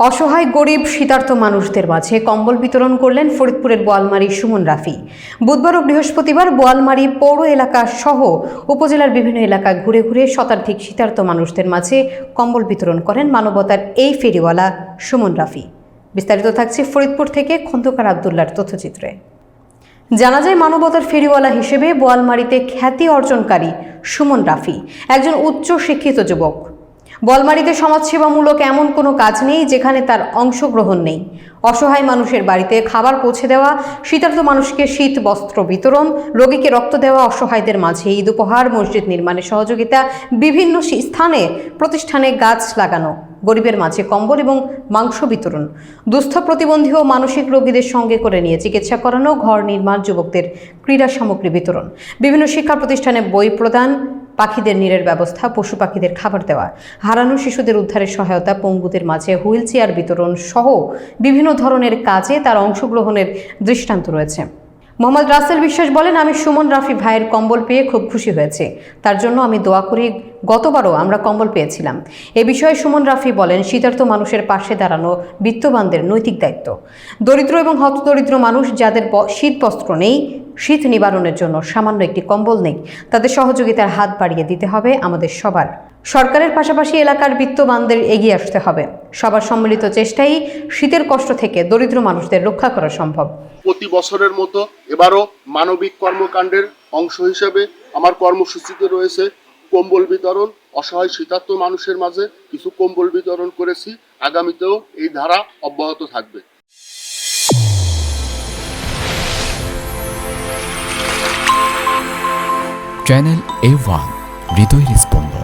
অসহায় গরিব শীতার্ত মানুষদের মাঝে কম্বল বিতরণ করলেন ফরিদপুরের বোয়ালমারী সুমন রাফি। বুধবার ও বৃহস্পতিবার বোয়ালমারী পৌর এলাকা সহ উপজেলার বিভিন্ন এলাকা ঘুরে ঘুরে শতাধিক শীতার্ত মানুষদের মাঝে কম্বল বিতরণ করেন মানবতার এই ফেরিওয়ালা সুমন রাফি। বিস্তারিত থাকছে ফরিদপুর থেকে খন্দকার আবদুল্লার তথ্যচিত্রে। জানা যায়, মানবতার ফেরিওয়ালা হিসেবে বোয়ালমারীতে খ্যাতি অর্জনকারী সুমন রাফি একজন উচ্চ শিক্ষিত যুবক। বোয়ালমারীতে সমাজসেবামূলক এমন কোনো কাজ নেই যেখানে তার অংশগ্রহণ নেই। অসহায় মানুষের বাড়িতে খাবার পৌঁছে দেওয়া, শীতার্ত মানুষকে শীত বস্ত্র বিতরণ, রোগীকে রক্ত দেওয়া, অসহায়দের মাঝে ঈদ উপহার, মসজিদ নির্মাণে সহযোগিতা, বিভিন্ন স্থানে প্রতিষ্ঠানে গাছ লাগানো, গরিবের মাঝে কম্বল এবং মাংস বিতরণ, দুস্থ প্রতিবন্ধী ও মানসিক রোগীদের সঙ্গে করে নিয়ে চিকিৎসা করানো, ঘর নির্মাণ, যুবকদের ক্রীড়া সামগ্রী বিতরণ, বিভিন্ন শিক্ষা প্রতিষ্ঠানে বই প্রদান, পাখিদের নীড়ের ব্যবস্থা, পশু পাখিদের খাবার দেওয়া, হারানো শিশুদের উদ্ধারের সহায়তা, পঙ্গুদের মাঝে হুইল চেয়ার বিতরণ সহ বিভিন্ন ধরনের কাজে তার অংশগ্রহণের দৃষ্টান্ত রয়েছে। মোহাম্মদ রাসেল বিশ্বাস বলেন, আমি সুমন রাফি ভাইয়ের কম্বল পেয়ে খুব খুশি হয়েছে। তার জন্য আমি দোয়া করি। গতবারও আমরা কম্বল পেয়েছিলাম। এ বিষয়ে সুমন রাফি বলেন, শীতার্ত মানুষের পাশে দাঁড়ানো বিত্তবানদের নৈতিক দায়িত্ব। দরিদ্র এবং হতদরিদ্র মানুষ যাদের শীত বস্ত্র নেই, শীত নিবারণের জন্য সামান্য একটি কম্বল নেই, তাদের সহযোগিতার হাত বাড়িয়ে দিতে হবে আমাদের সবার। সরকারের পাশাপাশি এলাকার বিত্তবানদের এগিয়ে আসতে হবে। সবার সম্মিলিত চেষ্টাই শীতের কষ্ট থেকে দরিদ্র মানুষদের রক্ষা করা সম্ভব। প্রতি বছরের মতো এবারও মানবিক কর্মকাণ্ডের অংশ হিসেবে আমার কর্মসূচিতে রয়েছে কম্বল বিতরণ। অসহায় শীতার্ত মানুষের মাঝে কিছু কম্বল বিতরণ করেছি। আগামীতেও এই ধারা অব্যাহত থাকবে। চ্যানেল A1 হৃদয়ের স্পন্দন।